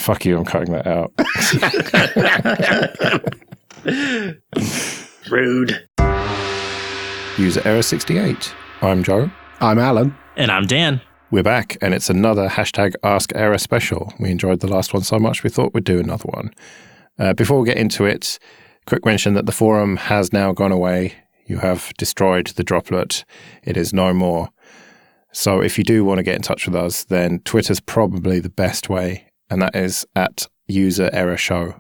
Fuck you, I'm cutting that out. Rude. User error 68. I'm Joe. I'm Alan. And I'm Dan. We're back, and it's another hashtag Ask Error special. We enjoyed the last one so much, we thought we'd do another one. Before we get into it, quick mention that the forum has now gone away. You have destroyed the droplet. It is no more. So if you do want to get in touch with us, then Twitter's probably the best way, and that is at user error show.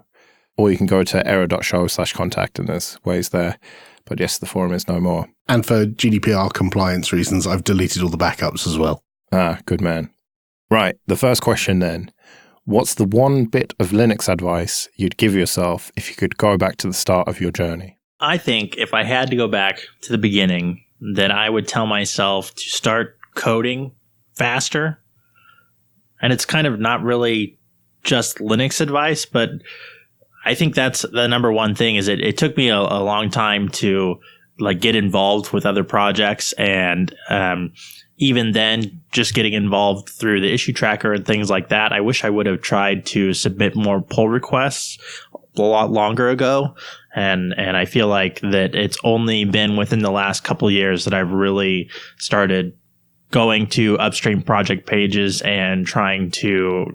Or you can go to error.show/contact, and there's ways there. But yes, the forum is no more. And for GDPR compliance reasons, I've deleted all the backups as well. Ah, good man. Right, the first question then. What's the one bit of Linux advice you'd give yourself if you could go back to the start of your journey? I think if I had to go back to the beginning, then I would tell myself to start coding faster. And it's kind of not really just Linux advice, but I think that's the number one thing. Is it took me a long time to like get involved with other projects, and even then just getting involved through the issue tracker and things like that. I wish I would have tried to submit more pull requests a lot longer ago, and I feel like that it's only been within the last couple of years that I've really started going to upstream project pages and trying to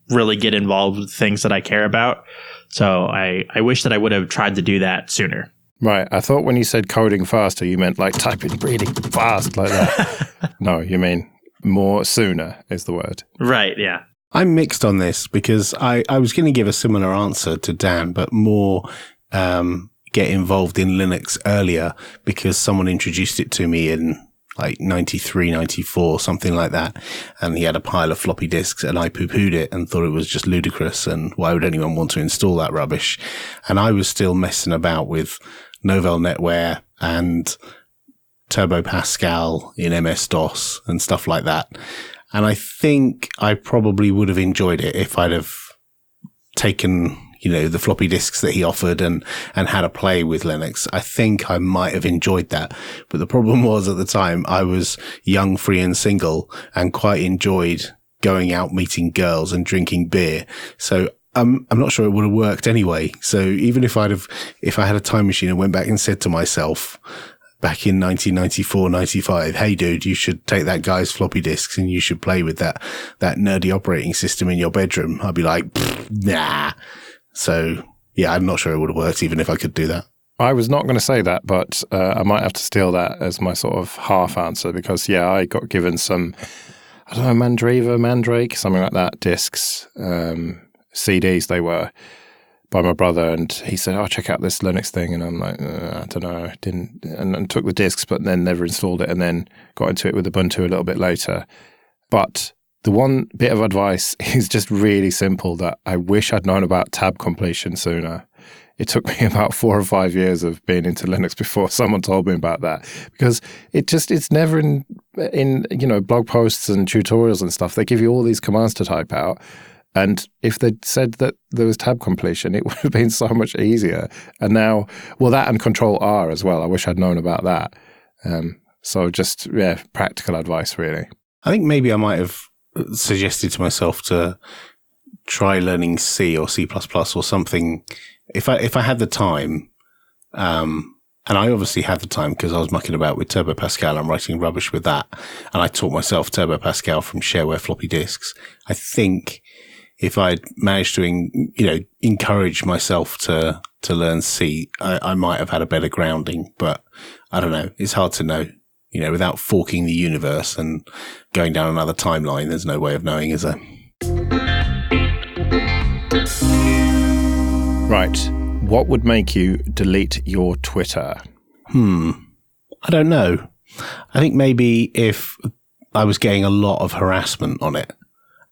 really get involved with things that I care about. So I wish that I would have tried to do that sooner. Right. I thought when you said coding faster, you meant like typing really fast like that. No, you mean more sooner is the word. Right, yeah. I'm mixed on this because I was going to give a similar answer to Dan, but more get involved in Linux earlier because someone introduced it to me in like 93, 94, something like that. And he had a pile of floppy disks and I poo-pooed it and thought it was just ludicrous. And why would anyone want to install that rubbish? And I was still messing about with Novell NetWare and Turbo Pascal in MS-DOS and stuff like that. And I think I probably would have enjoyed it if I'd have taken, the floppy disks that he offered and had a play with Linux. I think I might have enjoyed that. But the problem was at the time I was young, free and single and quite enjoyed going out, meeting girls and drinking beer. So I'm not sure it would have worked anyway. So even if I had a time machine and went back and said to myself back in 1994, 95, hey dude, you should take that guy's floppy disks and you should play with that nerdy operating system in your bedroom, I'd be like, nah. So yeah, I'm not sure it would have worked even if I could do that. I was not going to say that, but I might have to steal that as my sort of half answer because, yeah, I got given some, I don't know, Mandrake, something like that, discs, CDs they were, by my brother, and he said, oh, check out this Linux thing, and I'm like, I don't know, didn't, and took the discs, but then never installed it, and then got into it with Ubuntu a little bit later. But the one bit of advice is just really simple that I wish I'd known about tab completion sooner. It took me about 4 or 5 years of being into Linux before someone told me about that, because it's never in blog posts and tutorials and stuff. They give you all these commands to type out. And if they'd said that there was tab completion, it would have been so much easier. And now, well, that and Control R as well. I wish I'd known about that. So just, yeah, practical advice, really. I think maybe I might have suggested to myself to try learning C or C++ or something. If I had the time, and I obviously had the time because I was mucking about with Turbo Pascal and writing rubbish with that. And I taught myself Turbo Pascal from shareware floppy disks. I think if I'd managed to, encourage myself to learn C, I might have had a better grounding, but I don't know. It's hard to know, without forking the universe and going down another timeline. There's no way of knowing, is there? Right. What would make you delete your Twitter? I don't know. I think maybe if I was getting a lot of harassment on it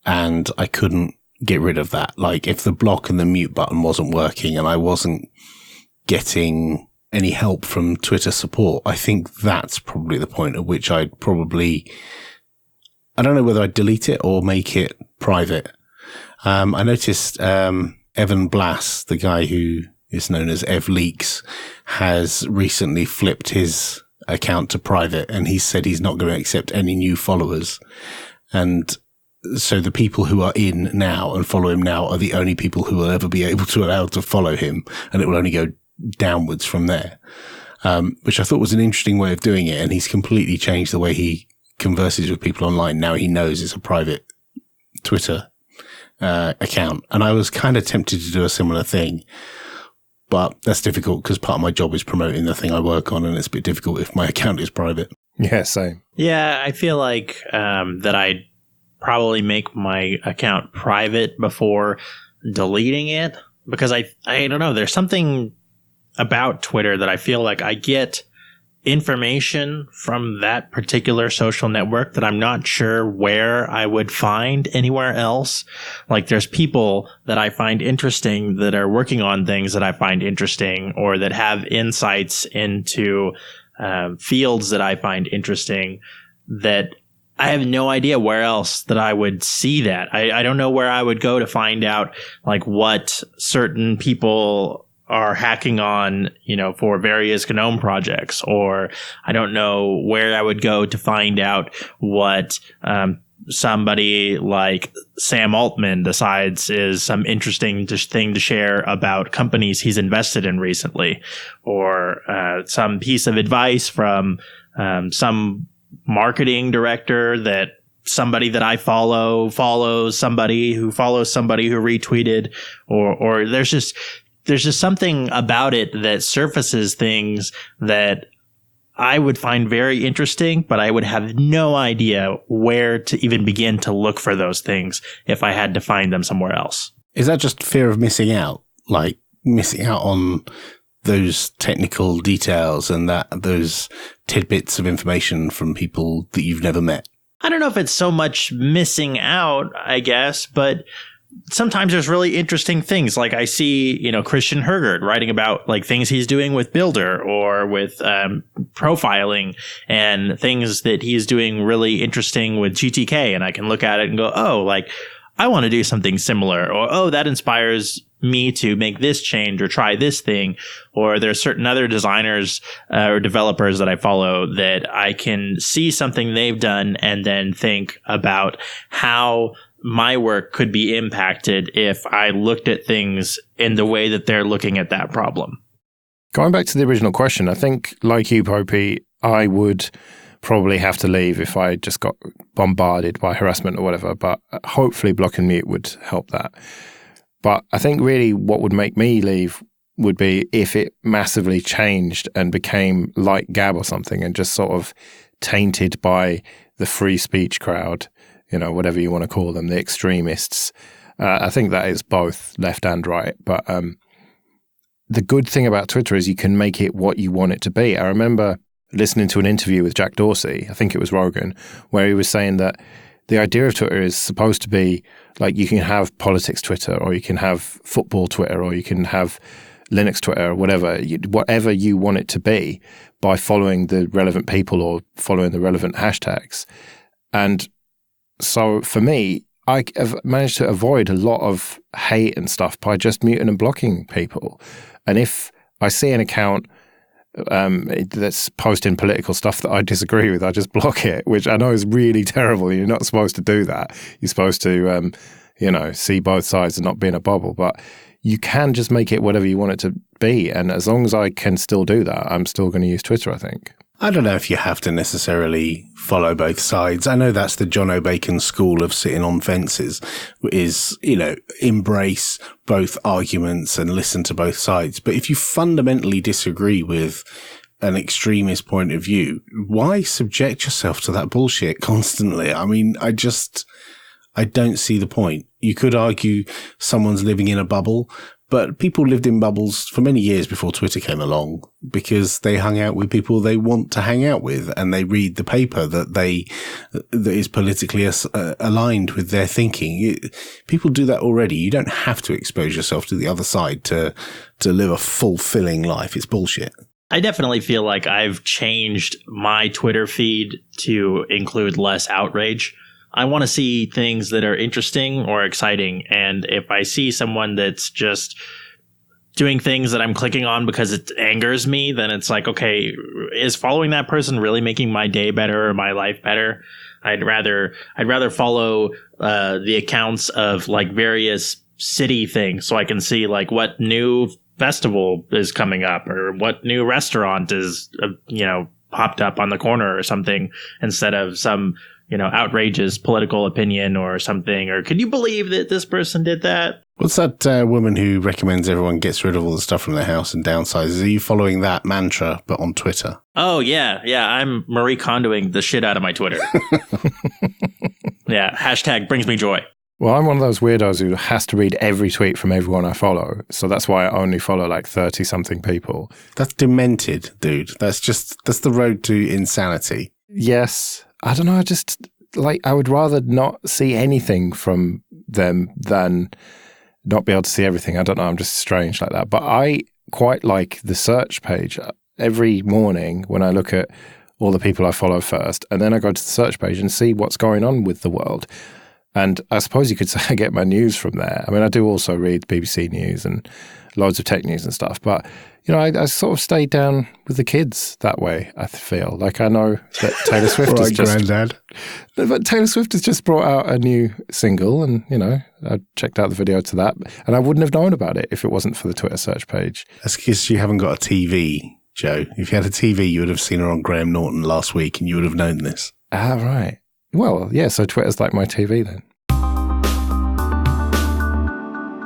and I couldn't get rid of that. Like if the block and the mute button wasn't working and I wasn't getting any help from Twitter support, I think that's probably the point at which I'd probably, I don't know whether I'd delete it or make it private. I noticed Evan Blass, the guy who is known as Ev Leaks, has recently flipped his account to private and he said he's not going to accept any new followers. And so the people who are in now and follow him now are the only people who will ever be able to allow to follow him, and it will only go downwards from there. Which I thought was an interesting way of doing it. And he's completely changed the way he converses with people online. Now he knows it's a private Twitter account. And I was kind of tempted to do a similar thing, but that's difficult because part of my job is promoting the thing I work on, and it's a bit difficult if my account is private. Yeah, same. Yeah, I feel like that I'd probably make my account private before deleting it, because I don't know, there's something about Twitter that I feel like I get information from that particular social network that I'm not sure where I would find anywhere else. Like, there's people that I find interesting that are working on things that I find interesting, or that have insights into fields that I find interesting, that I have no idea where else that I would see that. I don't know where I would go to find out, like, what certain people are hacking on, for various GNOME projects, or I don't know where I would go to find out what somebody like Sam Altman decides is some interesting thing to share about companies he's invested in recently, or some piece of advice from some marketing director that somebody that I follows somebody who follows somebody who retweeted, or there's just something about it that surfaces things that I would find very interesting, but I would have no idea where to even begin to look for those things if I had to find them somewhere else. Is that just fear of missing out? Like missing out on those technical details and those tidbits of information from people that you've never met? I don't know if it's so much missing out, I guess, but sometimes there's really interesting things. Like I see, Christian Hergert writing about like things he's doing with Builder or with profiling, and things that he's doing really interesting with GTK. And I can look at it and go, oh, like I want to do something similar, or, oh, that inspires me to make this change or try this thing. Or there's certain other designers or developers that I follow that I can see something they've done and then think about how my work could be impacted if I looked at things in the way that they're looking at that problem. Going back to the original question, I think, like you, Popey, I would probably have to leave if I just got bombarded by harassment or whatever, but hopefully block and mute would help that. But I think really what would make me leave would be if it massively changed and became like Gab or something, and just sort of tainted by the free speech crowd, whatever you want to call them, the extremists. I think that is both left and right. But the good thing about Twitter is you can make it what you want it to be. I remember listening to an interview with Jack Dorsey, I think it was Rogan, where he was saying that the idea of Twitter is supposed to be like you can have politics Twitter, or you can have football Twitter, or you can have Linux Twitter, or whatever you want it to be, by following the relevant people or following the relevant hashtags. And so for me, I have managed to avoid a lot of hate and stuff by just muting and blocking people. And if I see an account that's posting political stuff that I disagree with, I just block it, which I know is really terrible. You're not supposed to do that. You're supposed to, see both sides and not be in a bubble. But you can just make it whatever you want it to be. And as long as I can still do that, I'm still going to use Twitter, I think. I don't know if you have to necessarily follow both sides. I know that's the John O'Bacon school of sitting on fences, is, embrace both arguments and listen to both sides. But if you fundamentally disagree with an extremist point of view, why subject yourself to that bullshit constantly? I mean, I don't see the point. You could argue someone's living in a bubble, but people lived in bubbles for many years before Twitter came along, because they hung out with people they want to hang out with, and they read the paper that is politically aligned with their thinking. People do that already. You don't have to expose yourself to the other side to live a fulfilling life. It's bullshit. I definitely feel like I've changed my Twitter feed to include less outrage. I want to see things that are interesting or exciting. And if I see someone that's just doing things that I'm clicking on because it angers me, then it's like, okay, is following that person really making my day better or my life better? I'd rather follow the accounts of like various city things so I can see like what new festival is coming up or what new restaurant is popped up on the corner or something, instead of some outrageous political opinion or something. Or can you believe that this person did that? What's that woman who recommends everyone gets rid of all the stuff from their house and downsizes? Are you following that mantra, but on Twitter? Oh, yeah. Yeah, I'm Marie Kondoing the shit out of my Twitter. Yeah, hashtag brings me joy. Well, I'm one of those weirdos who has to read every tweet from everyone I follow. So that's why I only follow like 30-something people. That's demented, dude. That's the road to insanity. Yes. I don't know. I just I would rather not see anything from them than not be able to see everything. I don't know. I'm just strange like that. But I quite like the search page every morning when I look at all the people I follow first. And then I go to the search page and see what's going on with the world. And I suppose you could say I get my news from there. I mean, I do also read BBC News and loads of tech news and stuff. But, I sort of stayed down with the kids that way, I feel. Like, I know that Taylor Swift right, Granddad. But Taylor Swift has just brought out a new single and, I checked out the video to that. And I wouldn't have known about it if it wasn't for the Twitter search page. That's because you haven't got a TV, Joe. If you had a TV, you would have seen her on Graham Norton last week and you would have known this. Ah, right. Well, yeah, so Twitter's like my TV then.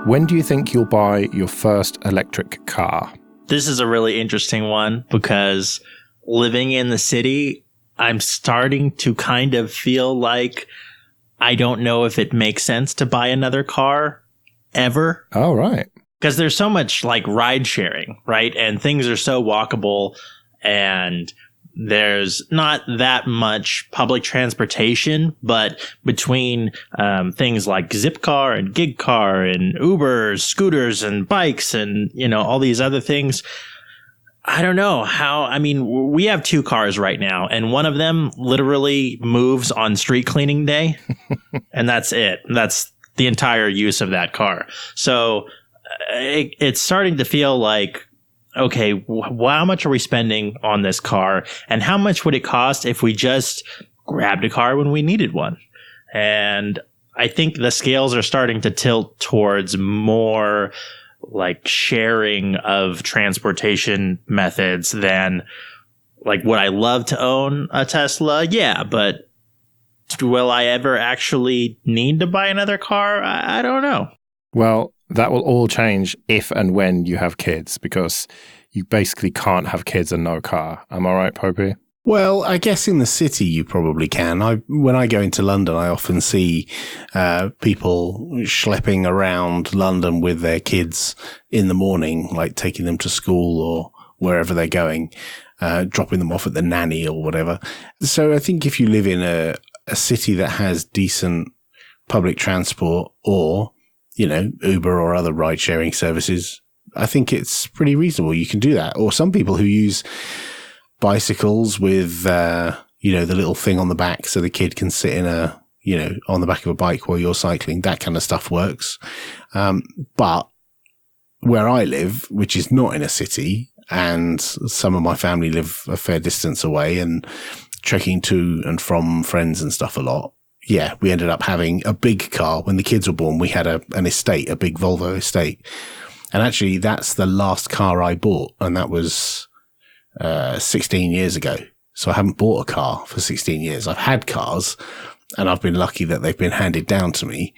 When do you think you'll buy your first electric car? This is a really interesting one because living in the city, I'm starting to kind of feel like I don't know if it makes sense to buy another car ever. Oh, right. Because there's so much like ride sharing, right? And things are so walkable and there's not that much public transportation, but between things like Zipcar and Gigcar and Ubers, scooters and bikes and, all these other things, I don't know how. I mean, we have 2 cars right now, and one of them literally moves on street cleaning day, and that's it. That's the entire use of that car. So it's starting to feel like, okay, how much are we spending on this car? And how much would it cost if we just grabbed a car when we needed one? And I think the scales are starting to tilt towards more like sharing of transportation methods than like, would I love to own a Tesla? Yeah, but will I ever actually need to buy another car? I don't know. Well, that will all change if and when you have kids, because you basically can't have kids and no car. Am I right, Popey? Well, I guess in the city you probably can. When I go into London, I often see people schlepping around London with their kids in the morning, like taking them to school or wherever they're going, dropping them off at the nanny or whatever. So I think if you live in a city that has decent public transport or Uber or other ride-sharing services, I think it's pretty reasonable. You can do that. Or some people who use bicycles with, the little thing on the back so the kid can sit in on the back of a bike while you're cycling. That kind of stuff works. But where I live, which is not in a city, and some of my family live a fair distance away and trekking to and from friends and stuff a lot. Yeah, we ended up having a big car. When the kids were born, we had an estate, a big Volvo estate. And actually, that's the last car I bought. And that was 16 years ago. So I haven't bought a car for 16 years. I've had cars and I've been lucky that they've been handed down to me,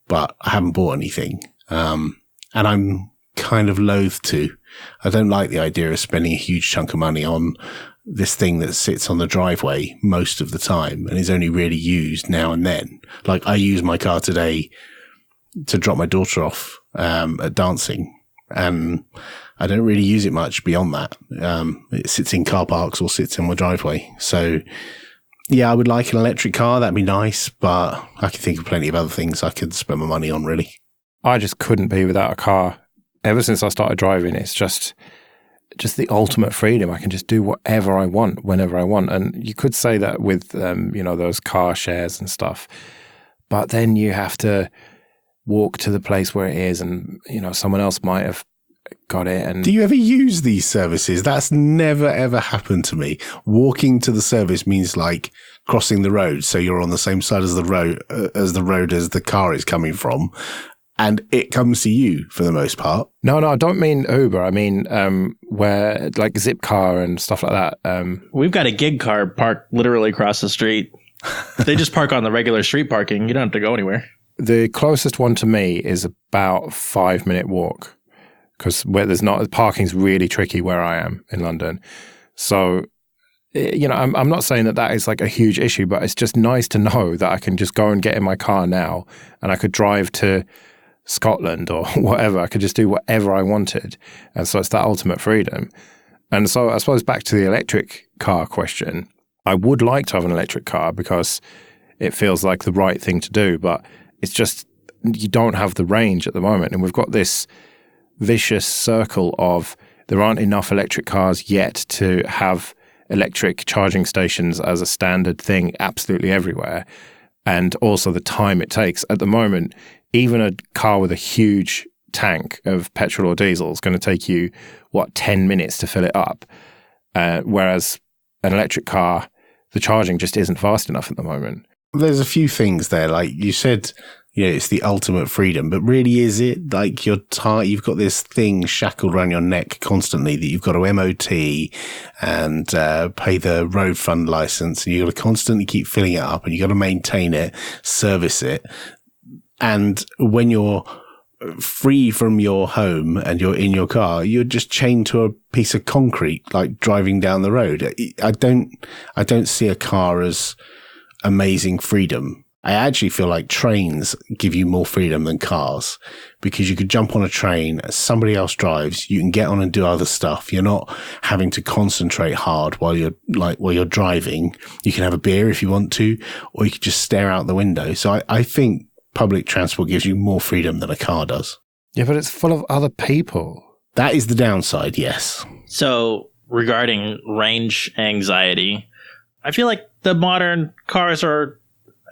but I haven't bought anything. And I'm kind of loath to. I don't like the idea of spending a huge chunk of money on this thing that sits on the driveway most of the time and is only really used now and then. Like I use my car today to drop my daughter off at dancing, and I don't really use it much beyond that. It sits in car parks or sits in my driveway. So yeah, I would like an electric car. That'd be nice, but I can think of plenty of other things I could spend my money on, really. I just couldn't be without a car. Ever since I started driving, it's just the ultimate freedom. I can just do whatever I want, whenever I want. And you could say that with, those car shares and stuff. But then you have to walk to the place where it is and, someone else might have got it. And do you ever use these services? That's never, ever happened to me. Walking to the service means like crossing the road. So you're on the same side as the road as the car is coming from. And it comes to you for the most part. No, I don't mean Uber. I mean, where like Zipcar and stuff like that. We've got a gig car parked literally across the street. They just park on the regular street parking. You don't have to go anywhere. The closest one to me is about a 5-minute walk because where there's not parking's really tricky where I am in London. So, I'm not saying that is like a huge issue, but it's just nice to know that I can just go and get in my car now and I could drive to Scotland or whatever. I could just do whatever I wanted. And so it's that ultimate freedom. And so I suppose back to the electric car question, I would like to have an electric car because it feels like the right thing to do, but it's just you don't have the range at the moment. And we've got this vicious circle of there aren't enough electric cars yet to have electric charging stations as a standard thing absolutely everywhere. And also the time it takes. At the moment, even a car with a huge tank of petrol or diesel is going to take you, 10 minutes to fill it up. Whereas an electric car, the charging just isn't fast enough at the moment. There's a few things there. Like you said, it's the ultimate freedom, but really is it? Like you've got this thing shackled around your neck constantly that you've got to MOT and pay the road fund license, and you've got to constantly keep filling it up and you've got to maintain it, service it. And when you're free from your home and you're in your car, you're just chained to a piece of concrete, like driving down the road. I don't see a car as amazing freedom. I actually feel like trains give you more freedom than cars because you could jump on a train, somebody else drives, you can get on and do other stuff. You're not having to concentrate hard while you're driving. You can have a beer if you want to, or you could just stare out the window. So I think public transport gives you more freedom than a car does. Yeah, but it's full of other people. That is the downside, yes. So regarding range anxiety, I feel like the modern cars are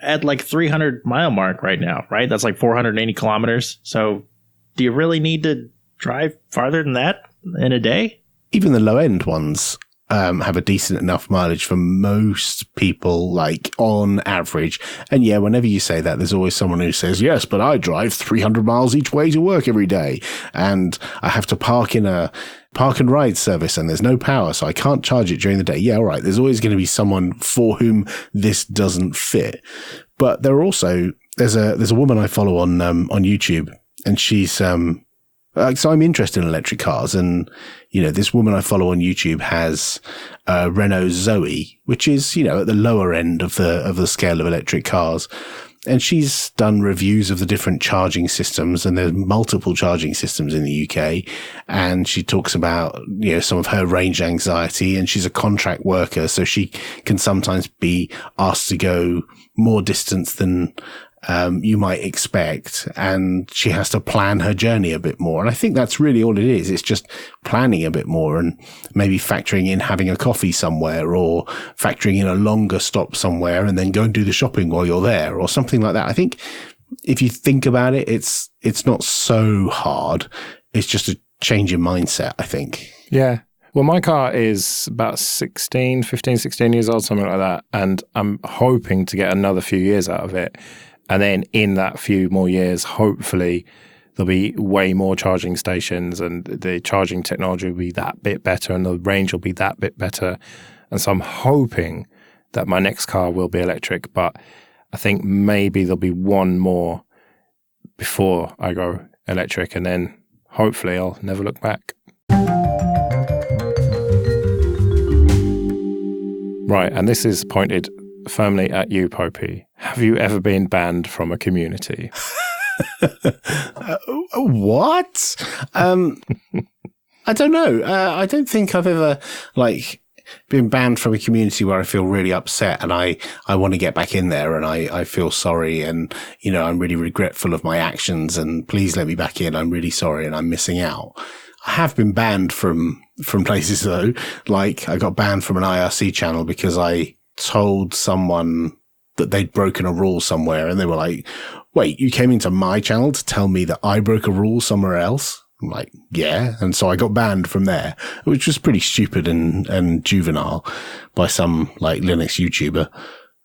at like 300-mile mark right now, right? That's like 480 kilometers. So do you really need to drive farther than that in a day? Even the low-end ones have a decent enough mileage for most people, like on average. And yeah, whenever you say that, there's always someone who says, yes, but I drive 300 miles each way to work every day. And I have to park in a park and ride service and there's no power, so I can't charge it during the day. Yeah, all right. There's always going to be someone for whom this doesn't fit. But there are also, there's a woman I follow on YouTube, and she's, so I'm interested in electric cars, and, this woman I follow on YouTube has a Renault Zoe, which is, at the lower end of the scale of electric cars. And she's done reviews of the different charging systems, and there's multiple charging systems in the UK. And she talks about, some of her range anxiety, and she's a contract worker. So she can sometimes be asked to go more distance than you might expect, and she has to plan her journey a bit more. And I think that's really all it is. It's just planning a bit more and maybe factoring in having a coffee somewhere, or factoring in a longer stop somewhere and then go and do the shopping while you're there, or something like that. I think if you think about it, it's not so hard. It's just a change in mindset, I think. Yeah. Well, my car is about 15, 16 years old, something like that. And I'm hoping to get another few years out of it. And then in that few more years, hopefully there'll be way more charging stations and the charging technology will be that bit better and the range will be that bit better. And so I'm hoping that my next car will be electric, but I think maybe there'll be one more before I go electric, and then hopefully I'll never look back. Right, and this is pointed firmly at you, Popey. Have you ever been banned from a community? What? I don't know. I don't think I've ever been banned from a community where I feel really upset and I want to get back in there, and I feel sorry, and I'm really regretful of my actions, and please let me back in. I'm really sorry and I'm missing out. I have been banned from places though. Like I got banned from an IRC channel because I told someone that they'd broken a rule somewhere, and they were like, wait, you came into my channel to tell me that I broke a rule somewhere else? I'm like, yeah. And so I got banned from there, which was pretty stupid and juvenile by some like Linux YouTuber.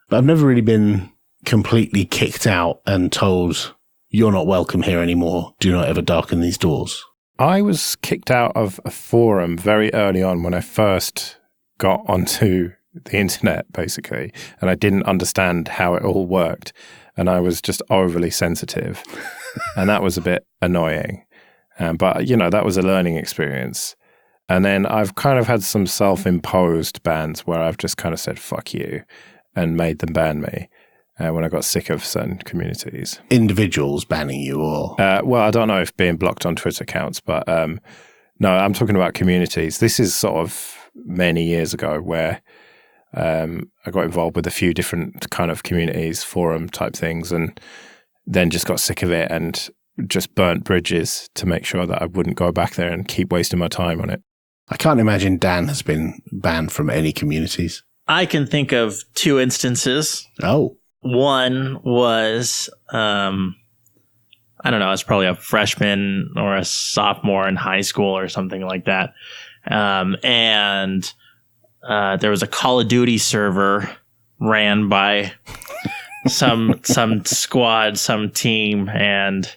But I've never really been completely kicked out and told, you're not welcome here anymore. Do not ever darken these doors. I was kicked out of a forum very early on when I first got onto the internet, basically, and I didn't understand how it all worked, and I was just overly sensitive, and that was a bit annoying. But, you know, that was a learning experience. And then I've kind of had some self-imposed bans where I've just kind of said, fuck you, and made them ban me. When I got sick of certain communities. Individuals banning you or? Well, I don't know if being blocked on Twitter counts, but no, I'm talking about communities. This is sort of many years ago where I got involved with a few different kind of communities, forum type things, and then just got sick of it and just burnt bridges to make sure that I wouldn't go back there and keep wasting my time on it. I can't imagine Dan has been banned from any communities. I can think of 2 instances. Oh. One was, I don't know, I was probably a freshman or a sophomore in high school or something like that. And there was a Call of Duty server ran by some squad, some team, and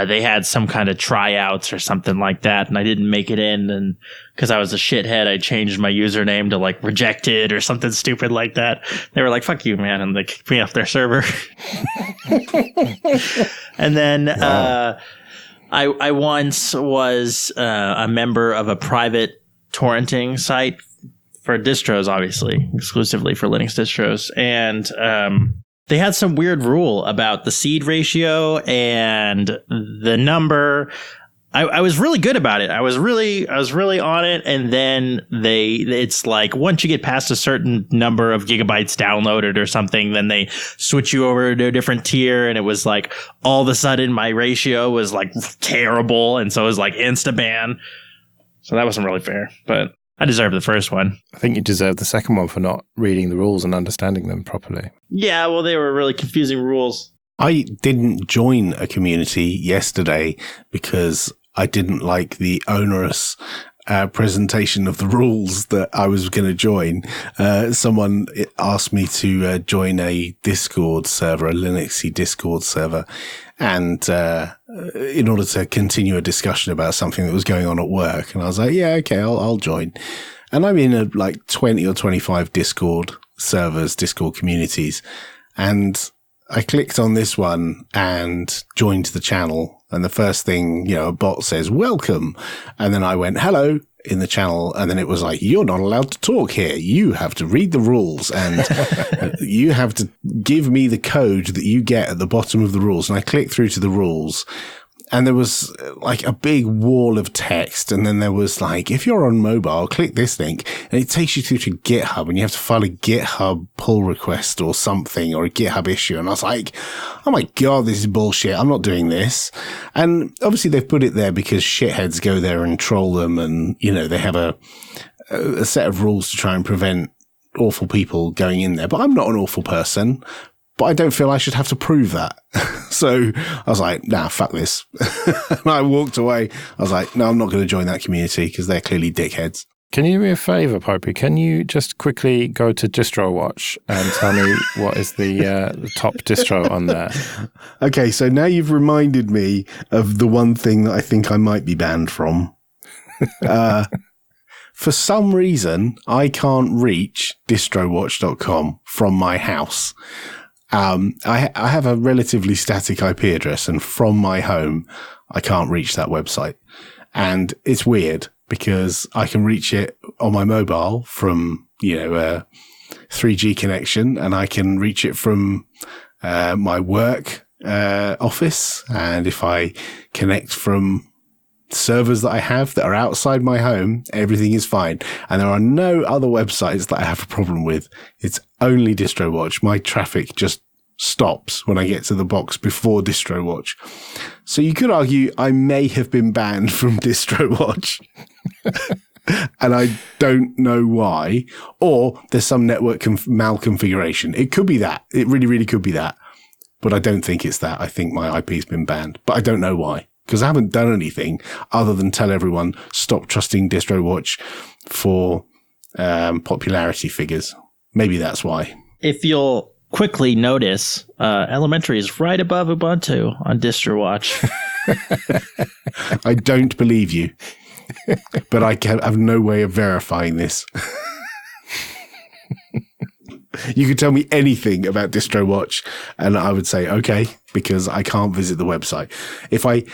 they had some kind of tryouts or something like that, and I didn't make it in, and because I was a shithead, I changed my username to like rejected or something stupid like that. They were like, fuck you, man, and they kicked me off their server. And then wow. I once was a member of a private torrenting site for distros, obviously, exclusively for Linux distros, and they had some weird rule about the seed ratio and the number. I was really good about it. I was really on it. And then it's like once you get past a certain number of gigabytes downloaded or something, then they switch you over to a different tier. And it was like all of a sudden my ratio was like terrible. And so it was like insta ban. So that wasn't really fair, but I deserved the first one. I think you deserved the second one for not reading the rules and understanding them properly. Yeah, well, they were really confusing rules. I didn't join a community yesterday because I didn't like the onerous presentation of the rules that I was going to join. Someone asked me to join a Discord server, a Linuxy Discord server, and in order to continue a discussion about something that was going on at work. And I was like, yeah, okay, I'll join. And I'm in like 20 or 25 Discord servers, Discord communities. And I clicked on this one and joined the channel. And the first thing, a bot says, welcome. And then I went, hello, in the channel. And then it was like, you're not allowed to talk here. You have to read the rules and you have to give me the code that you get at the bottom of the rules. And I clicked through to the rules. And there was like a big wall of text. And then there was like, if you're on mobile, click this link and it takes you through to GitHub and you have to file a GitHub pull request or something or a GitHub issue. And I was like, oh my God, this is bullshit. I'm not doing this. And obviously they've put it there because shitheads go there and troll them. And, they have a set of rules to try and prevent awful people going in there. But I'm not an awful person. But I don't feel I should have to prove that. So I was like, nah, fuck this. And I walked away. I was like, no, I'm not going to join that community because they're clearly dickheads. Can you do me a favor, Popey? Can you just quickly go to DistroWatch and tell me what is the top distro on there? Okay, so now you've reminded me of the one thing that I think I might be banned from. For some reason, I can't reach distrowatch.com from my house. I have a relatively static IP address, and from my home, I can't reach that website. And it's weird because I can reach it on my mobile from, a 3G connection, and I can reach it from my work office. And if I connect from servers that I have that are outside my home, everything is fine. And there are no other websites that I have a problem with. It's only DistroWatch. My traffic just stops when I get to the box before DistroWatch. So you could argue I may have been banned from DistroWatch. And I don't know why. Or there's some network malconfiguration. It could be that. It really, really could be that. But I don't think it's that. I think my IP's been banned. But I don't know why. because I haven't done anything other than tell everyone stop trusting DistroWatch for popularity figures. Maybe that's why. If you'll quickly notice, Elementary is right above Ubuntu on DistroWatch. I don't believe you, but I have no way of verifying this. You could tell me anything about DistroWatch and I would say, okay, because I can't visit the website. If I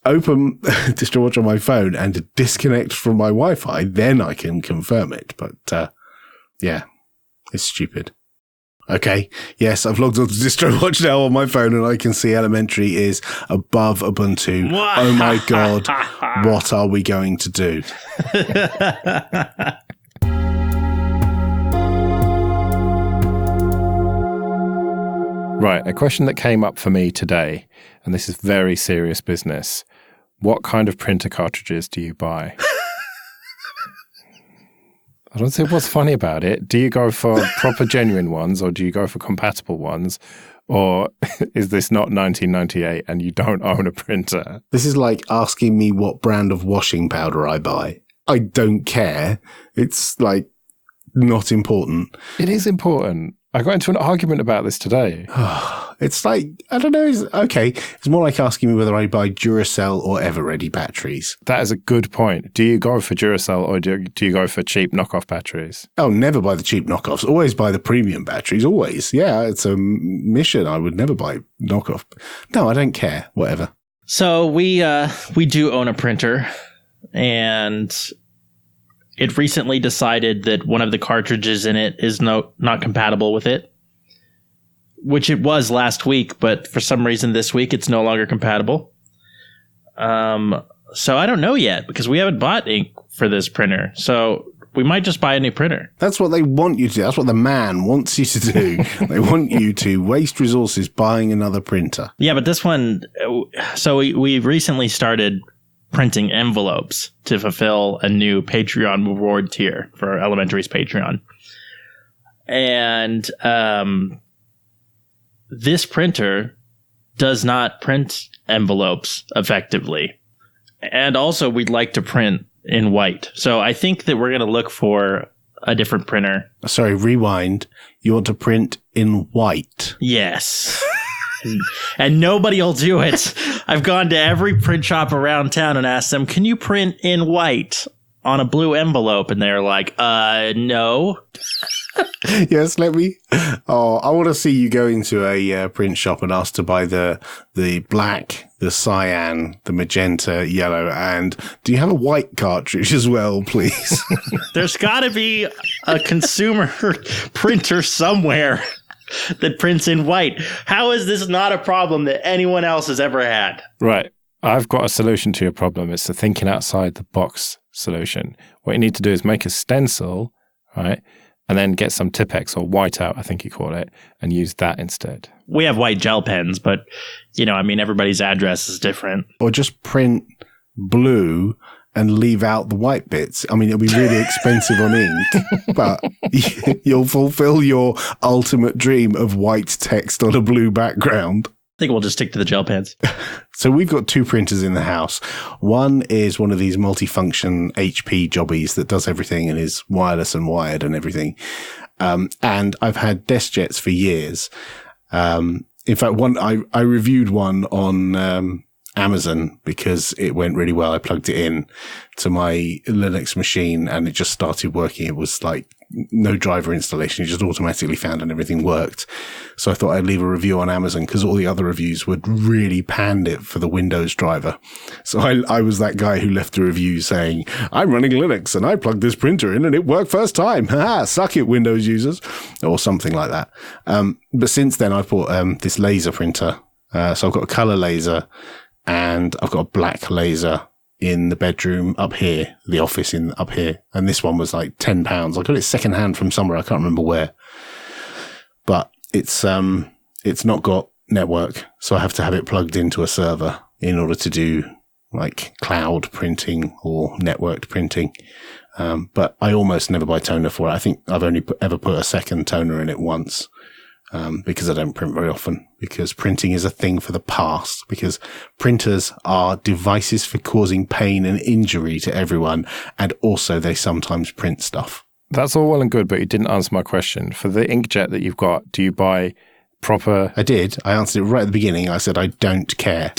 open DistroWatch on my phone and disconnect from my Wi-Fi, then I can confirm it. But yeah, it's stupid. Okay, yes, I've logged on to DistroWatch now on my phone and I can see Elementary is above Ubuntu. Oh my God, what are we going to do? Right, a question that came up for me today, and this is very serious business. What kind of printer cartridges do you buy? I don't see what's funny about it. Do you go for proper genuine ones, or do you go for compatible ones? Or is this not 1998 and you don't own a printer? This is like asking me what brand of washing powder I buy. I don't care. It's like not important. It is important. I got into an argument about this today. It's like, I don't know. It's more like asking me whether I buy Duracell or Ever-Ready batteries. That is a good point. Do you go for Duracell or do you go for cheap knockoff batteries? Oh, never buy the cheap knockoffs. Always buy the premium batteries. Always. Yeah, it's a mission. I would never buy knockoff. No, I don't care. Whatever. So we do own a printer, and it recently decided that one of the cartridges in it is not compatible with it, which it was last week, but for some reason this week it's no longer compatible. So I don't know yet because we haven't bought ink for this printer. So we might just buy a new printer. That's what they want you to do. That's what the man wants you to do. They want you to waste resources buying another printer. Yeah, but this one, so we recently started printing envelopes to fulfill a new Patreon reward tier for Elementary's Patreon. And this printer does not print envelopes effectively. And also, we'd like to print in white. So I think that we're going to look for a different printer. Sorry, rewind. You want to print in white? Yes. And nobody will do it. I've gone to every print shop around town and asked them, can you print in white on a blue envelope? And they're like, no. Yes, let me. Oh, I want to see you go into a print shop and ask to buy the black, the cyan, the magenta, yellow, and do you have a white cartridge as well, please? There's got to be a consumer printer somewhere that prints in white. How is this not a problem that anyone else has ever had? Right. I've got a solution to your problem. It's the thinking outside the box solution. What you need to do is make a stencil, right? And then get some Tipex or whiteout, I think you call it, and use that instead. We have white gel pens, but, everybody's address is different. Or just print blue and leave out the white bits. I mean, it'll be really expensive on ink, but you'll fulfill your ultimate dream of white text on a blue background. I think we'll just stick to the gel pens. So we've got two printers in the house. One is one of these multifunction HP jobbies that does everything and is wireless and wired and everything. And I've had DeskJets for years. In fact, I reviewed one on Amazon because it went really well. I plugged it in to my Linux machine and it just started working. It was like no driver installation. It just automatically found and everything worked. So I thought I'd leave a review on Amazon because all the other reviews would really panned it for the Windows driver. So I was that guy who left a review saying, I'm running Linux and I plugged this printer in and it worked first time. Ha, suck it, Windows users, or something like that. But since then I've bought this laser printer. So I've got a color laser and I've got a black laser in the bedroom up here, the office up here. And this one was like £10. I got it secondhand from somewhere. I can't remember where, but it's not got network. So I have to have it plugged into a server in order to do like cloud printing or networked printing. But I almost never buy toner for it. I think I've only ever put a second toner in it once. because I don't print very often, because printing is a thing for the past, because printers are devices for causing pain and injury to everyone, and also they sometimes print stuff. That's all well and good, but you didn't answer my question. For the inkjet that you've got, do you buy proper... I did. I answered it right at the beginning. I said I don't care.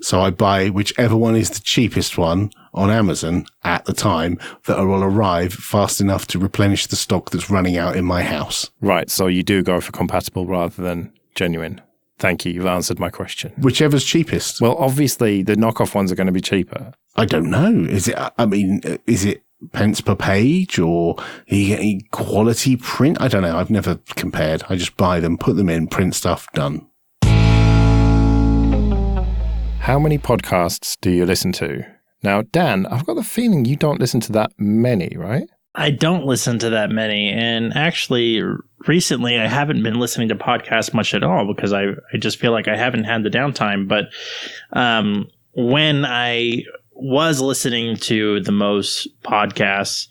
So I buy whichever one is the cheapest one on Amazon at the time that will arrive fast enough to replenish the stock that's running out in my house. Right, so you do go for compatible rather than genuine. Thank you, you've answered my question. Whichever's cheapest. Well, obviously the knockoff ones are going to be cheaper. I don't know. Is it pence per page, or are you getting quality print? I don't know. I've never compared. I just buy them, put them in, print stuff, done. How many podcasts do you listen to? Now, Dan, I've got the feeling you don't listen to that many, right? I don't listen to that many. And actually, recently, I haven't been listening to podcasts much at all because I just feel like I haven't had the downtime. But when I was listening to the most podcasts,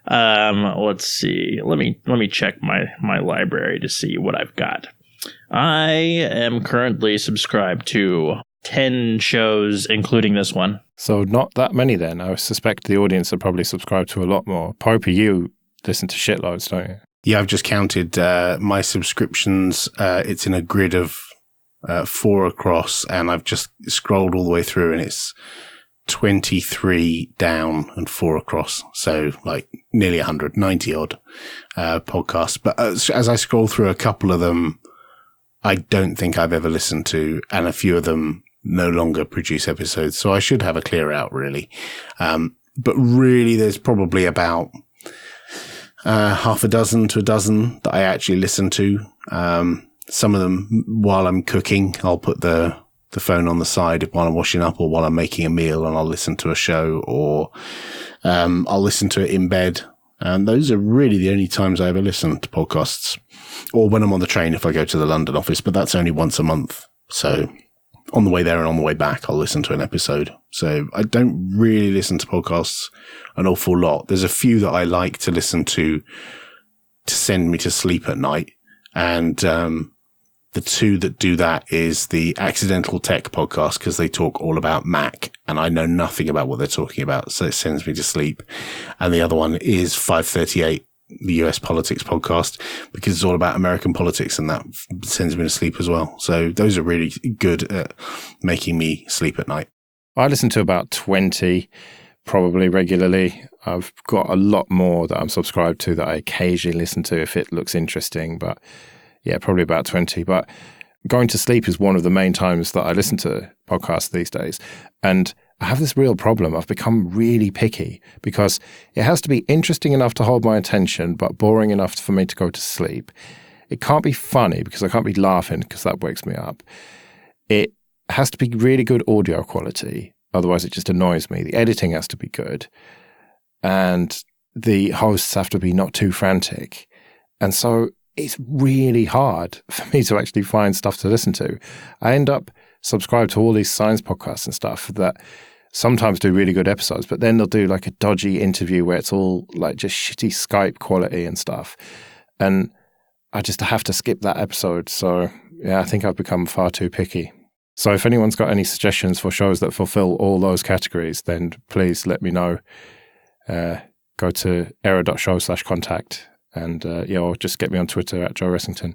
let's see. Let me check my library to see what I've got. I am currently subscribed to 10 shows, including this one. So not that many then. I suspect the audience are probably subscribed to a lot more. Popey, you listen to shitloads, don't you? Yeah, I've just counted my subscriptions. It's in a grid of 4 across, and I've just scrolled all the way through, and it's 23 down and 4 across. So like nearly 100, 90 odd podcasts. But as I scroll through a couple of them, I don't think I've ever listened to, and a few of them no longer produce episodes. So I should have a clear out, really. But really, there's probably about half a dozen to a dozen that I actually listen to. Some of them while I'm cooking, I'll put the phone on the side while I'm washing up or while I'm making a meal, and I'll listen to a show, or I'll listen to it in bed. And those are really the only times I ever listen to podcasts, or when I'm on the train if I go to the London office, but that's only once a month. So on the way there and on the way back, I'll listen to an episode. So I don't really listen to podcasts an awful lot. There's a few that I like to listen to send me to sleep at night. And the two that do that is the Accidental Tech podcast, because they talk all about Mac and I know nothing about what they're talking about. So it sends me to sleep. And the other one is 538, the US Politics podcast, because it's all about American politics, and that sends me to sleep as well. So those are really good at making me sleep at night. I listen to about 20 probably regularly. I've got a lot more that I'm subscribed to that I occasionally listen to if it looks interesting, but yeah, probably about 20. But going to sleep is one of the main times that I listen to podcasts these days. And I have this real problem. I've become really picky because it has to be interesting enough to hold my attention, but boring enough for me to go to sleep. It can't be funny because I can't be laughing because that wakes me up. It has to be really good audio quality. Otherwise, it just annoys me. The editing has to be good. And the hosts have to be not too frantic. And so it's really hard for me to actually find stuff to listen to. I end up subscribed to all these science podcasts and stuff that sometimes do really good episodes, but then they'll do like a dodgy interview where it's all like just shitty Skype quality and stuff. And I just have to skip that episode. So yeah, I think I've become far too picky. So if anyone's got any suggestions for shows that fulfill all those categories, then please let me know. Go to error.show/contact and or just get me on Twitter at Joe Ressington.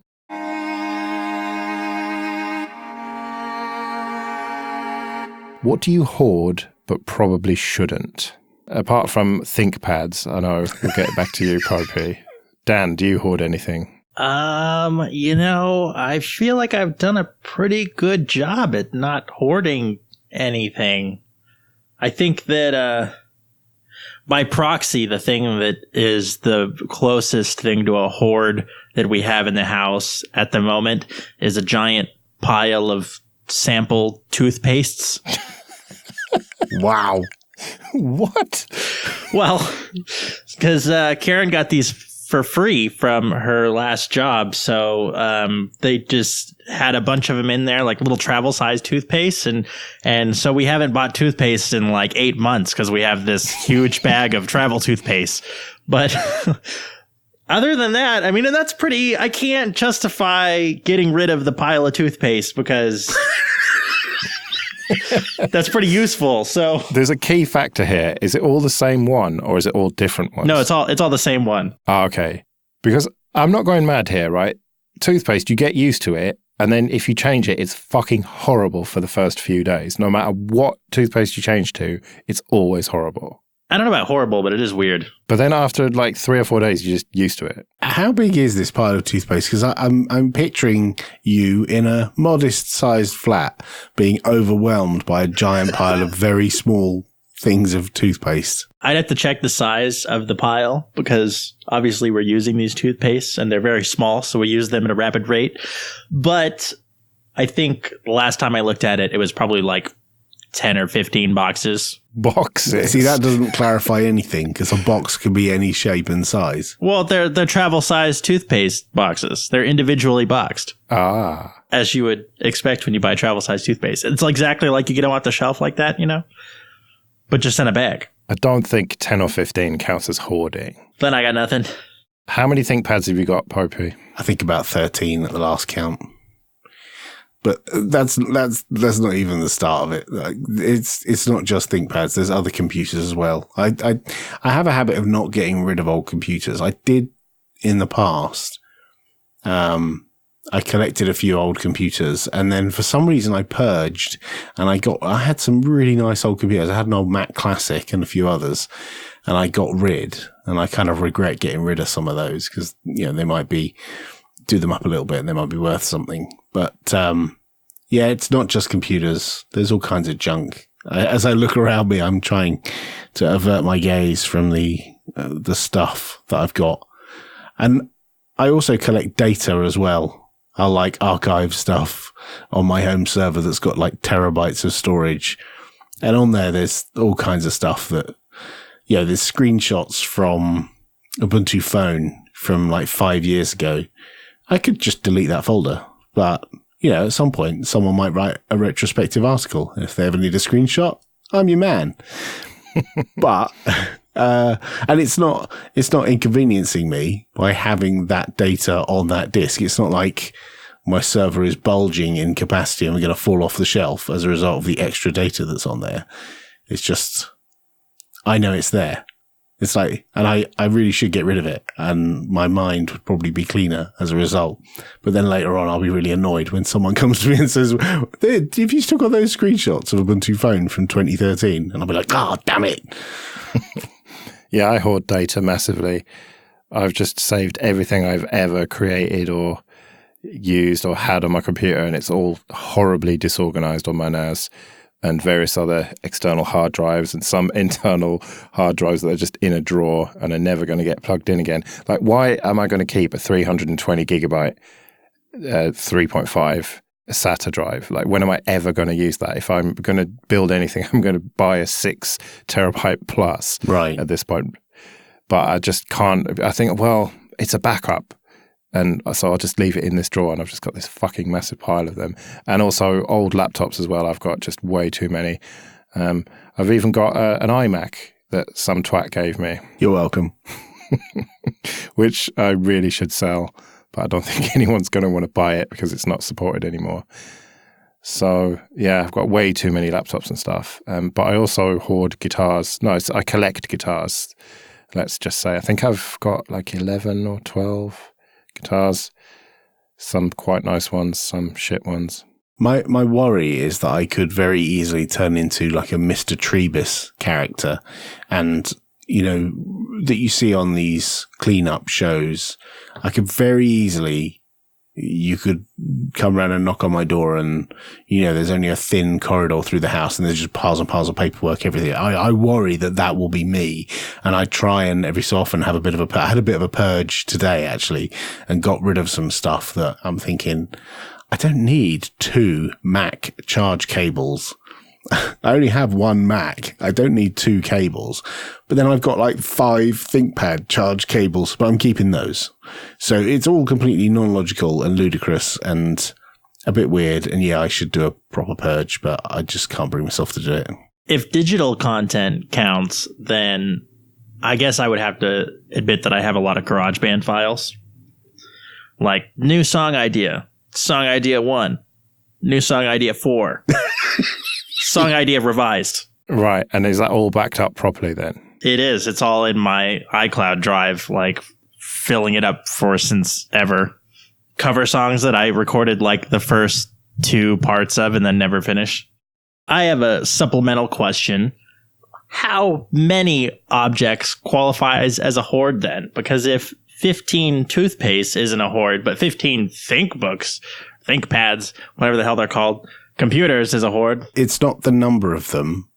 What do you hoard but probably shouldn't? Apart from ThinkPads, I know we'll get back to you, Popey. Dan, do you hoard anything? I feel like I've done a pretty good job at not hoarding anything. I think that by proxy, the thing that is the closest thing to a hoard that we have in the house at the moment is a giant pile of sample toothpastes. Wow. What? Well, because Karen got these for free from her last job. So they just had a bunch of them in there, like little travel size toothpaste. And so we haven't bought toothpaste in like 8 months because we have this huge bag of travel toothpaste. But Other than that, I mean, and that's pretty, I can't justify getting rid of the pile of toothpaste because that's pretty useful. So There's a key factor here. Is it all the same one or is it all different ones? no, it's all the same one. Ah, okay. Because I'm not going mad here, right? Toothpaste, you get used to it. And then if you change it, it's fucking horrible for the first few days. No matter what toothpaste you change to, it's always horrible. I don't know about horrible, but it is weird. But then after like 3 or 4 days, you're just used to it. How big is this pile of toothpaste? Because I'm picturing you in a modest-sized flat being overwhelmed by a giant pile of very small things of toothpaste. I'd have to check the size of the pile because obviously we're using these toothpastes and they're very small, so we use them at a rapid rate. But I think the last time I looked at it, it was probably like 10 or 15 boxes. Boxes? See, that doesn't clarify anything because a box could be any shape and size. Well, they're travel-sized toothpaste boxes. They're individually boxed. Ah. As you would expect when you buy travel-sized toothpaste. It's exactly like you get them off the shelf like that, you know? But just in a bag. I don't think 10 or 15 counts as hoarding. Then I got nothing. How many ThinkPads have you got, Popey? I think about 13 at the last count. But that's not even the start of it. Like, it's not just ThinkPads. There's other computers as well. I have a habit of not getting rid of old computers. I did in the past. I collected a few old computers, and then for some reason I purged, and I had some really nice old computers. I had an old Mac Classic and a few others, and I got rid. And I kind of regret getting rid of some of those because they might do them up a little bit and they might be worth something. But, yeah, it's not just computers. There's all kinds of junk. As I look around me, I'm trying to avert my gaze from the stuff that I've got. And I also collect data as well. I like archive stuff on my home server that's got like terabytes of storage. And on there's all kinds of stuff that, there's screenshots from Ubuntu Phone from like 5 years ago. I could just delete that folder, but at some point someone might write a retrospective article. If they ever need a screenshot, I'm your man. But, and it's not inconveniencing me by having that data on that disk. It's not like my server is bulging in capacity and we're going to fall off the shelf as a result of the extra data that's on there. It's just, I know it's there. It's like, and I really should get rid of it, and my mind would probably be cleaner as a result. But then later on, I'll be really annoyed when someone comes to me and says, "Have you still got those screenshots of Ubuntu Phone from 2013?" And I'll be like, "Oh, damn it." Yeah, I hoard data massively. I've just saved everything I've ever created or used or had on my computer, and it's all horribly disorganized on my NAS. And various other external hard drives and some internal hard drives that are just in a drawer and are never going to get plugged in again. Like, why am I going to keep a 320 gigabyte 3.5 SATA drive? Like, when am I ever going to use that? If I'm going to build anything, I'm going to buy a 6 terabyte plus at this point. But I just can't. I think, well, it's a backup. And so I'll just leave it in this drawer, and I've just got this fucking massive pile of them. And also old laptops as well. I've got just way too many. I've even got an iMac that some twat gave me. You're welcome. Which I really should sell, but I don't think anyone's going to want to buy it because it's not supported anymore. So, yeah, I've got way too many laptops and stuff. But I also hoard guitars. No, I collect guitars. Let's just say I think I've got like 11 or 12 guitars, some quite nice ones, some shit ones. My worry is that I could very easily turn into like a Mr. Trebus character, and that you see on these cleanup shows. I could very easily, you could come around and knock on my door, and there's only a thin corridor through the house, and there's just piles and piles of paperwork, everything. I worry that will be me, and I try and every so often have I had a bit of a purge today actually, and got rid of some stuff that I'm thinking I don't need 2 Mac charge cables. I only have 1 Mac. I don't need 2 cables. But then I've got like 5 ThinkPad charge cables, but I'm keeping those. So it's all completely non-logical and ludicrous and a bit weird. And yeah, I should do a proper purge, but I just can't bring myself to do it. If digital content counts, then I guess I would have to admit that I have a lot of GarageBand files. Like, new song idea 1, new song idea 4, song idea revised. Right. And is that all backed up properly then? It is. It's all in my iCloud drive, like filling it up for since ever. Cover songs that I recorded like the first 2 parts of and then never finished. I have a supplemental question. How many objects qualifies as a hoard then? Because if 15 toothpaste isn't a hoard, but 15 ThinkPads, whatever the hell they're called, computers is a hoard. It's not the number of them.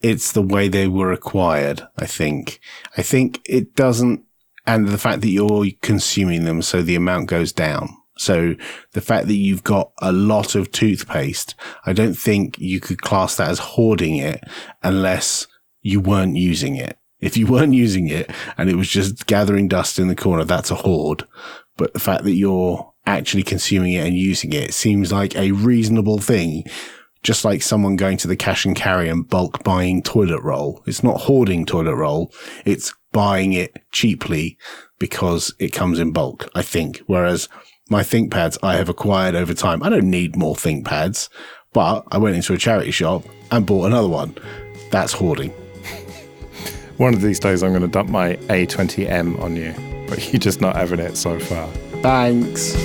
It's the way they were acquired, I think. I think it doesn't, and the fact that you're consuming them, so the amount goes down. So the fact that you've got a lot of toothpaste, I don't think you could class that as hoarding it unless you weren't using it. If you weren't using it and it was just gathering dust in the corner, that's a hoard. But the fact that you're actually consuming it and using it seems like a reasonable thing. Just like someone going to the cash and carry and bulk buying toilet roll. It's not hoarding toilet roll. It's buying it cheaply because it comes in bulk, I think. Whereas my ThinkPads I have acquired over time. I don't need more ThinkPads, but I went into a charity shop and bought another one. That's hoarding. One of these days I'm going to dump my A20M on you, but you're just not having it so far. Thanks.